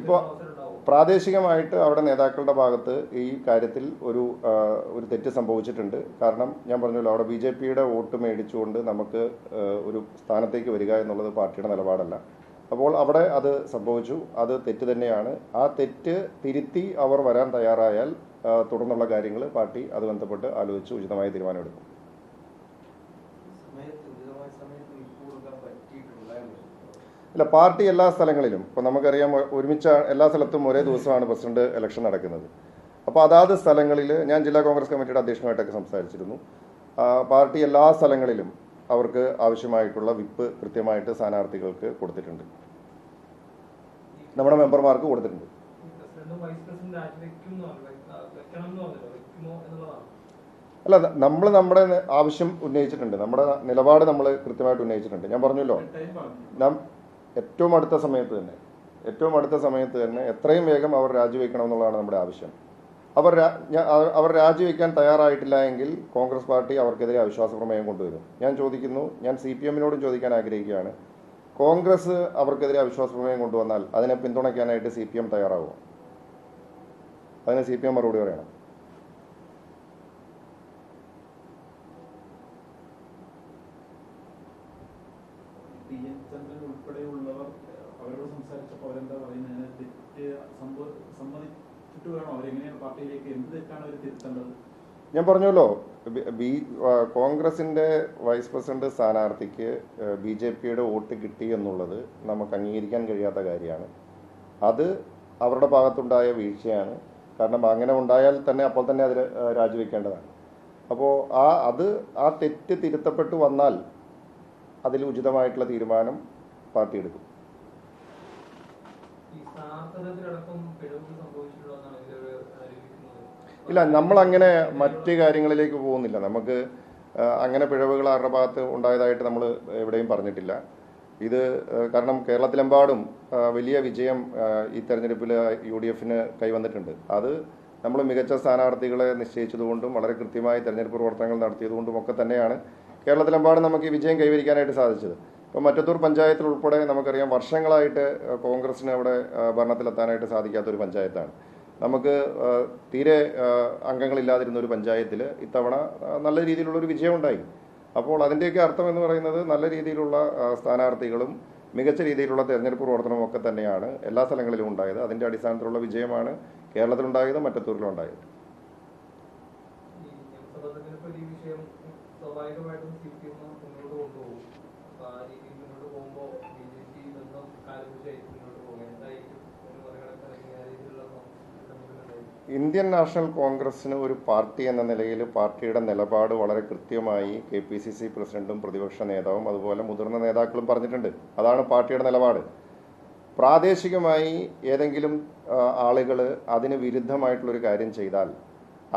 ഇപ്പോൾ പ്രാദേശികമായിട്ട് അവിടെ നേതാക്കളുടെ ഭാഗത്ത് ഈ കാര്യത്തിൽ ഒരു തെറ്റ് സംഭവിച്ചിട്ടുണ്ട്. കാരണം ഞാൻ പറഞ്ഞല്ലോ, അവിടെ BJPയുടെ വോട്ട് മേടിച്ചുകൊണ്ട് നമുക്ക് ഒരു സ്ഥാനത്തേക്ക് വരിക എന്നുള്ളത് പാർട്ടിയുടെ നിലപാടല്ല. അപ്പോൾ അവിടെ അത് സംഭവിച്ചു, അത് തെറ്റ് തന്നെയാണ്. ആ തെറ്റ് തിരുത്തി അവർ വരാൻ തയ്യാറായാൽ തുടർന്നുള്ള കാര്യങ്ങൾ പാർട്ടി അത് ബന്ധപ്പെട്ട് ആലോചിച്ച് ഉചിതമായ തീരുമാനമെടുക്കും. ഇല്ല, പാർട്ടി എല്ലാ സ്ഥലങ്ങളിലും ഇപ്പോൾ നമുക്കറിയാം, ഒരുമിച്ച് എല്ലാ സ്ഥലത്തും ഒരേ ദിവസമാണ് പ്രസിഡന്റ് ഇലക്ഷൻ നടക്കുന്നത്. അപ്പോൾ അതാത് സ്ഥലങ്ങളിൽ ഞാൻ ജില്ലാ കോൺഗ്രസ് കമ്മിറ്റിയുടെ അധ്യക്ഷനുമായിട്ടൊക്കെ സംസാരിച്ചിരുന്നു. പാർട്ടി എല്ലാ സ്ഥലങ്ങളിലും അവർക്ക് ആവശ്യമായിട്ടുള്ള വിപ്പ് കൃത്യമായിട്ട് സ്ഥാനാർത്ഥികൾക്ക് കൊടുത്തിട്ടുണ്ട്, നമ്മുടെ മെമ്പർമാർക്ക് കൊടുത്തിട്ടുണ്ട്. അല്ല, നമ്മൾ നമ്മുടെ ആവശ്യം ഉന്നയിച്ചിട്ടുണ്ട്, നമ്മുടെ നിലപാട് നമ്മൾ കൃത്യമായിട്ട് ഉന്നയിച്ചിട്ടുണ്ട്. ഞാൻ പറഞ്ഞല്ലോ, ഏറ്റവും അടുത്ത സമയത്ത് തന്നെ എത്രയും വേഗം അവർ രാജിവെക്കണം എന്നുള്ളതാണ് നമ്മുടെ ആവശ്യം. അവർ രാജിവെക്കാൻ തയ്യാറായിട്ടില്ല എങ്കിൽ കോൺഗ്രസ് പാർട്ടി അവർക്കെതിരെ അവിശ്വാസ പ്രമേയം കൊണ്ടുവരും. ഞാൻ CPM-നോടും ചോദിക്കാൻ ആഗ്രഹിക്കുകയാണ്, കോൺഗ്രസ് അവർക്കെതിരെ അവിശ്വാസ പ്രമേയം കൊണ്ടുവന്നാൽ അതിനെ പിന്തുണയ്ക്കാനായിട്ട് CPM തയ്യാറാവുമോ? അതിന് CPM മറുപടി പറയണം. ഉൾപ്പെടെയുള്ളവർ അവരോട് സംസാരിച്ചപ്പോൾ അവരെന്താ പറയുന്നത്, തെറ്റ് സമ്മതിച്ചിട്ട് വേണോ അവരെങ്ങനെയാണ് പാർട്ടിയിലേക്ക്, എന്ത് തെറ്റാണ് അവർ തിരുത്തേണ്ടത്? ഞാൻ പറഞ്ഞല്ലോ, കോൺഗ്രസിന്റെ വൈസ് പ്രസിഡന്റ് സ്ഥാനാർത്ഥിക്ക് BJPയുടെ വോട്ട് കിട്ടി എന്നുള്ളത് നമുക്ക് അംഗീകരിക്കാൻ കഴിയാത്ത കാര്യമാണ്. അത് അവരുടെ ഭാഗത്തുണ്ടായ വീഴ്ചയാണ്. കാരണം അങ്ങനെ ഉണ്ടായാൽ തന്നെ അപ്പോൾ തന്നെ അതിൽ രാജിവെക്കേണ്ടതാണ്. അപ്പോൾ ആ തെറ്റ് തിരുത്തപ്പെട്ടു വന്നാൽ അതിൽ ഉചിതമായിട്ടുള്ള തീരുമാനം പാർട്ടി എടുക്കും. ഇല്ല, നമ്മളങ്ങനെ മറ്റ് കാര്യങ്ങളിലേക്ക് പോകുന്നില്ല. നമുക്ക് അങ്ങനെ പിഴവുകൾ ആരുടെ ഭാഗത്ത് ഉണ്ടായതായിട്ട് നമ്മൾ എവിടെയും പറഞ്ഞിട്ടില്ല. ഇത് കാരണം കേരളത്തിലെമ്പാടും വലിയ വിജയം ഈ തെരഞ്ഞെടുപ്പിൽ UDF-ന് കൈവന്നിട്ടുണ്ട്. അത് നമ്മൾ മികച്ച സ്ഥാനാർത്ഥികളെ നിശ്ചയിച്ചതുകൊണ്ടും വളരെ കൃത്യമായി തെരഞ്ഞെടുപ്പ് പ്രവർത്തനങ്ങൾ നടത്തിയതുകൊണ്ടും ഒക്കെ തന്നെയാണ് കേരളത്തിലെമ്പാടും നമുക്ക് ഈ വിജയം കൈവരിക്കാനായിട്ട് സാധിച്ചത്. ഇപ്പോൾ മറ്റത്തൂർ പഞ്ചായത്തിൽ ഉൾപ്പെടെ നമുക്കറിയാം, വർഷങ്ങളായിട്ട് കോൺഗ്രസിന് അവിടെ ഭരണത്തിലെത്താനായിട്ട് സാധിക്കാത്തൊരു പഞ്ചായത്താണ്. നമുക്ക് തീരെ അംഗങ്ങളില്ലാതിരുന്ന ഒരു പഞ്ചായത്തിൽ ഇത്തവണ നല്ല രീതിയിലുള്ളൊരു വിജയം ഉണ്ടായി. അപ്പോൾ അതിൻ്റെയൊക്കെ അർത്ഥം എന്ന് പറയുന്നത് നല്ല രീതിയിലുള്ള സ്ഥാനാർത്ഥികളും മികച്ച രീതിയിലുള്ള തെരഞ്ഞെടുപ്പ് പ്രവർത്തനവും ഒക്കെ തന്നെയാണ് എല്ലാ സ്ഥലങ്ങളിലും ഉണ്ടായത്. അതിൻ്റെ അടിസ്ഥാനത്തിലുള്ള വിജയമാണ് കേരളത്തിലുണ്ടായത്, മറ്റത്തൂരിലും ഉണ്ടായത്. സ്വാഭാവികമായിട്ടും CPM മുന്നോട്ട് കൊണ്ടുപോകും. അപ്പോൾ ആ രീതിയിൽ മുന്നോട്ട് പോകുമ്പോൾ BJP ബന്ധം കാലുപിടിച്ചായി മുന്നോട്ട് പോകും. എന്തായിരിക്കും ഒരു മറികടക്കാൻ ആ രീതിയിലുള്ള ഇന്ത്യൻ നാഷണൽ കോൺഗ്രസിന് ഒരു പാർട്ടി എന്ന നിലയിൽ പാർട്ടിയുടെ നിലപാട് വളരെ കൃത്യമായി KPCC പ്രസിഡന്റും പ്രതിപക്ഷ നേതാവും അതുപോലെ മുതിർന്ന നേതാക്കളും പറഞ്ഞിട്ടുണ്ട്. അതാണ് പാർട്ടിയുടെ നിലപാട്. പ്രാദേശികമായി ഏതെങ്കിലും ആളുകൾ അതിന് വിരുദ്ധമായിട്ടുള്ളൊരു കാര്യം ചെയ്താൽ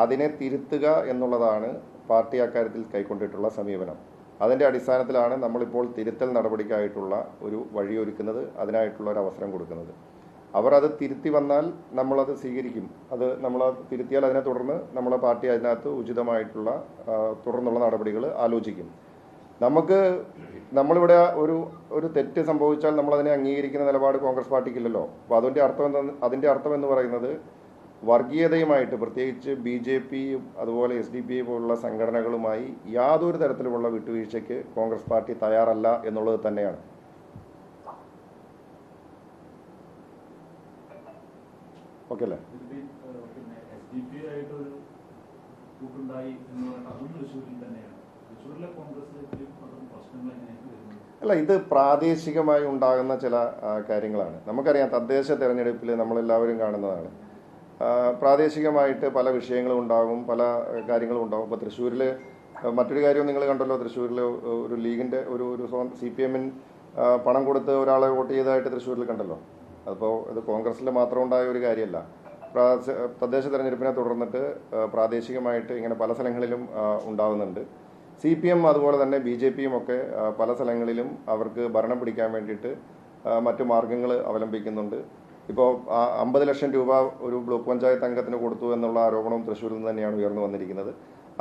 അതിനെ തിരുത്തുക എന്നുള്ളതാണ് പാർട്ടി അക്കാര്യത്തിൽ കൈക്കൊണ്ടിട്ടുള്ള സമീപനം. അതിൻ്റെ അടിസ്ഥാനത്തിലാണ് നമ്മളിപ്പോൾ തിരുത്തൽ നടപടിക്കായിട്ടുള്ള ഒരു വഴിയൊരുക്കുന്നത്, അതിനായിട്ടുള്ള ഒരു അവസരം കൊടുക്കുന്നത്. അവർ അത് തിരുത്തി വന്നാൽ നമ്മളത് സ്വീകരിക്കും. നമ്മൾ തിരുത്തിയാൽ അതിനെ തുടർന്ന് നമ്മളെ പാർട്ടി അതിനകത്ത് ഉചിതമായിട്ടുള്ള തുടർന്നുള്ള നടപടികൾ ആലോചിക്കും. നമ്മളിവിടെ ഒരു തെറ്റ് സംഭവിച്ചാൽ നമ്മളതിനെ അംഗീകരിക്കുന്ന നിലപാട് കോൺഗ്രസ് പാർട്ടിക്കില്ലല്ലോ. അപ്പോൾ അതിൻ്റെ അർത്ഥം എന്ന് പറയുന്നത് വർഗീയതയുമായിട്ട്, പ്രത്യേകിച്ച് BJPയും അതുപോലെ SDPI പോലുള്ള സംഘടനകളുമായി യാതൊരു തരത്തിലുമുള്ള വിട്ടുവീഴ്ചയ്ക്ക് കോൺഗ്രസ് പാർട്ടി തയ്യാറല്ല എന്നുള്ളത് തന്നെയാണ്. ഓക്കെ അല്ലേ? അല്ല, ഇത് പ്രാദേശികമായി ഉണ്ടാകുന്ന ചില കാര്യങ്ങളാണ്. നമുക്കറിയാം, തദ്ദേശ തെരഞ്ഞെടുപ്പിൽ നമ്മളെല്ലാവരും കാണുന്നതാണ്. പ്രാദേശികമായിട്ട് പല വിഷയങ്ങളും ഉണ്ടാകും, പല കാര്യങ്ങളും ഉണ്ടാകും. ഇപ്പോൾ തൃശ്ശൂരിൽ മറ്റൊരു കാര്യം നിങ്ങൾ കണ്ടല്ലോ, തൃശ്ശൂരിൽ ഒരു ലീഗിൻ്റെ ഒരു CPM-ന് പണം കൊടുത്ത് ഒരാളെ വോട്ട് ചെയ്തതായിട്ട് തൃശ്ശൂരിൽ കണ്ടല്ലോ. അപ്പോൾ ഇത് കോൺഗ്രസിൽ മാത്രം ഉണ്ടായ ഒരു കാര്യമല്ല. തദ്ദേശ തെരഞ്ഞെടുപ്പിനെ തുടർന്നിട്ട് പ്രാദേശികമായിട്ട് ഇങ്ങനെ പല സ്ഥലങ്ങളിലും ഉണ്ടാകുന്നുണ്ട്. CPM അതുപോലെ തന്നെ BJPയും ഒക്കെ പല സ്ഥലങ്ങളിലും അവർക്ക് ഭരണം പിടിക്കാൻ വേണ്ടിയിട്ട് മറ്റു മാർഗങ്ങൾ അവലംബിക്കുന്നുണ്ട്. ഇപ്പോൾ 50 ലക്ഷം രൂപ ഒരു ബ്ലോക്ക് പഞ്ചായത്ത് അംഗത്തിന് കൊടുത്തു എന്നുള്ള ആരോപണവും തൃശ്ശൂരിൽ നിന്ന് തന്നെയാണ് ഉയർന്നു വന്നിരിക്കുന്നത്.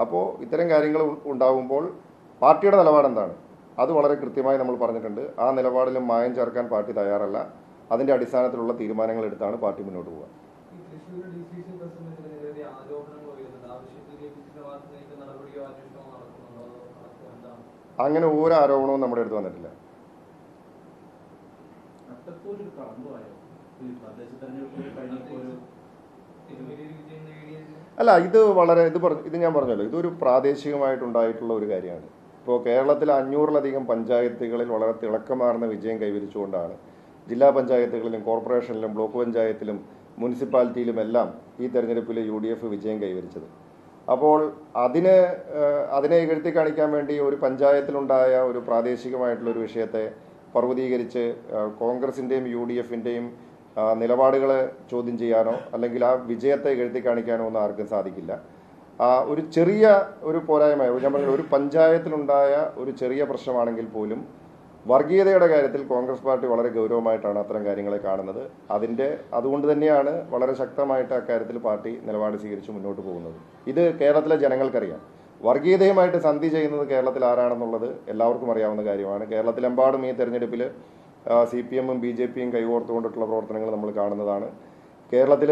അപ്പോൾ ഇത്തരം കാര്യങ്ങൾ ഉണ്ടാകുമ്പോൾ പാർട്ടിയുടെ നിലപാടെന്താണ് അത് വളരെ കൃത്യമായി നമ്മൾ പറഞ്ഞിട്ടുണ്ട്. ആ നിലപാടിലും മായം ചേർക്കാൻ പാർട്ടി തയ്യാറല്ല. അതിൻ്റെ അടിസ്ഥാനത്തിലുള്ള തീരുമാനങ്ങൾ എടുത്താണ് പാർട്ടി മുന്നോട്ട് പോകുക. ഈ തൃശ്ശൂർ DCC പ്രസിഡന്റിന് നിരവധി ആരോപണങ്ങൾ ഉയരുന്നുണ്ട്. ആവശ്യത്തിൽ ലഭിക്കുന്ന ഭാഗത്തുനിന്ന് നടപടിയോ അന്വേഷണമോ നടക്കുന്നുണ്ടോ, അതോ എന്താണ്? അങ്ങനെ ഒരു ആരോപണവും നമ്മുടെ അടുത്ത് വന്നിട്ടില്ല. അത്തരത്തിലൊരു കളങ്കമായോ ഈ തദ്ദേശ തെരഞ്ഞെടുപ്പിൽ കഴിഞ്ഞപ്പോൾ ഒരു തിരുവല്ലയിൽ വിജയം നേടിയത്? അല്ല, ഇത് ഞാൻ പറഞ്ഞല്ലോ, ഇതൊരു പ്രാദേശികമായിട്ടുണ്ടായിട്ടുള്ള ഒരു കാര്യമാണ്. ഇപ്പോൾ കേരളത്തിലെ 500-ലധികം പഞ്ചായത്തുകളിൽ വളരെ തിളക്കമാർന്ന വിജയം കൈവരിച്ചുകൊണ്ടാണ് ജില്ലാ പഞ്ചായത്തുകളിലും കോർപ്പറേഷനിലും ബ്ലോക്ക് പഞ്ചായത്തിലും മുനിസിപ്പാലിറ്റിയിലും എല്ലാം ഈ തെരഞ്ഞെടുപ്പിൽ UDF വിജയം കൈവരിച്ചത്. അപ്പോൾ അതിനെ ഇകഴ്ത്തി കാണിക്കാൻ വേണ്ടി ഒരു പഞ്ചായത്തിലുണ്ടായ ഒരു പ്രാദേശികമായിട്ടുള്ള ഒരു വിഷയത്തെ പർവ്വതീകരിച്ച് കോൺഗ്രസിൻ്റെയും UDFൻ്റെയും നിലപാടുകളെ ചോദ്യം ചെയ്യാനോ അല്ലെങ്കിൽ ആ വിജയത്തെ ഇകഴ്ത്തി കാണിക്കാനോ ഒന്നും ആർക്കും സാധിക്കില്ല. ഒരു ചെറിയ ഒരു പോരായ്മ, ഞാൻ പറഞ്ഞ ഒരു പഞ്ചായത്തിലുണ്ടായ ഒരു ചെറിയ പ്രശ്നമാണെങ്കിൽ പോലും വർഗീയതയുടെ കാര്യത്തിൽ കോൺഗ്രസ് പാർട്ടി വളരെ ഗൗരവമായിട്ടാണ് അത്തരം കാര്യങ്ങളെ കാണുന്നത്. അതുകൊണ്ട് തന്നെയാണ് വളരെ ശക്തമായിട്ട് അക്കാര്യത്തിൽ പാർട്ടി നിലപാട് സ്വീകരിച്ച് മുന്നോട്ട് പോകുന്നത്. ഇത് കേരളത്തിലെ ജനങ്ങൾക്കറിയാം. വർഗീയതയുമായിട്ട് സന്ധി ചെയ്യുന്നത് കേരളത്തിൽ ആരാണെന്നുള്ളത് എല്ലാവർക്കും അറിയാവുന്ന കാര്യമാണ്. കേരളത്തിലെമ്പാടും ഈ തെരഞ്ഞെടുപ്പിൽ CPM-ഉം BJP-യും കൈകോർത്തുകൊണ്ടിട്ടുള്ള പ്രവർത്തനങ്ങൾ നമ്മൾ കാണുന്നതാണ്. കേരളത്തിൽ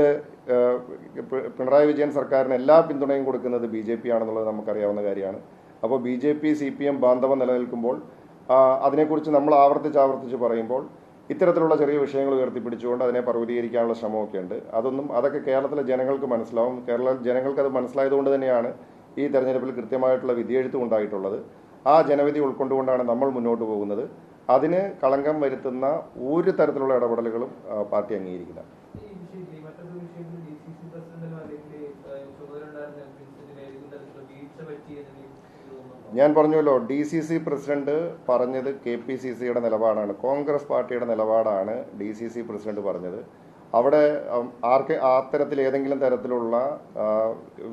പിണറായി വിജയൻ സർക്കാരിന് എല്ലാ പിന്തുണയും കൊടുക്കുന്നത് BJP ആണെന്നുള്ളത് നമുക്കറിയാവുന്ന കാര്യമാണ്. അപ്പോൾ BJP CPM ബാന്ധവം നിലനിൽക്കുമ്പോൾ അതിനെക്കുറിച്ച് നമ്മൾ ആവർത്തിച്ച് പറയുമ്പോൾ ഇത്തരത്തിലുള്ള ചെറിയ വിഷയങ്ങൾ ഉയർത്തിപ്പിടിച്ചുകൊണ്ട് അതിനെ പർവ്വതീകരിക്കാനുള്ള ശ്രമമൊക്കെ ഉണ്ട്. അതൊക്കെ കേരളത്തിലെ ജനങ്ങൾക്ക് മനസ്സിലാവും. കേരള ജനങ്ങൾക്ക് അത് മനസ്സിലായതുകൊണ്ട് തന്നെയാണ് ഈ തെരഞ്ഞെടുപ്പിൽ കൃത്യമായിട്ടുള്ള വിധിയെഴുത്തും ഉണ്ടായിട്ടുള്ളത്. ആ ജനവിധി ഉൾക്കൊണ്ടുകൊണ്ടാണ് നമ്മൾ മുന്നോട്ട് പോകുന്നത്. അതിന് കളങ്കം വരുത്തുന്ന ഒരു തരത്തിലുള്ള ഇടപെടലുകളും പാർട്ടി അംഗീകരിക്കില്ല. ഞാൻ പറഞ്ഞല്ലോ, DCC പ്രസിഡന്റ് പറഞ്ഞത് KPCCയുടെ നിലപാടാണ്, കോൺഗ്രസ് പാർട്ടിയുടെ നിലപാടാണ് DCC പ്രസിഡന്റ് പറഞ്ഞത്. അവിടെ അത്തരത്തിൽ ഏതെങ്കിലും തരത്തിലുള്ള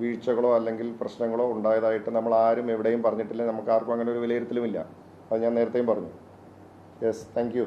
വീഴ്ചകളോ അല്ലെങ്കിൽ പ്രശ്നങ്ങളോ ഉണ്ടായതായിട്ട് നമ്മൾ ആരും എവിടെയും പറഞ്ഞിട്ടില്ല. നമുക്ക് ആർക്കും അങ്ങനെ ഒരു വിലയിരുത്തലുമില്ല. അത് ഞാൻ നേരത്തെയും പറഞ്ഞു. Yes, thank you.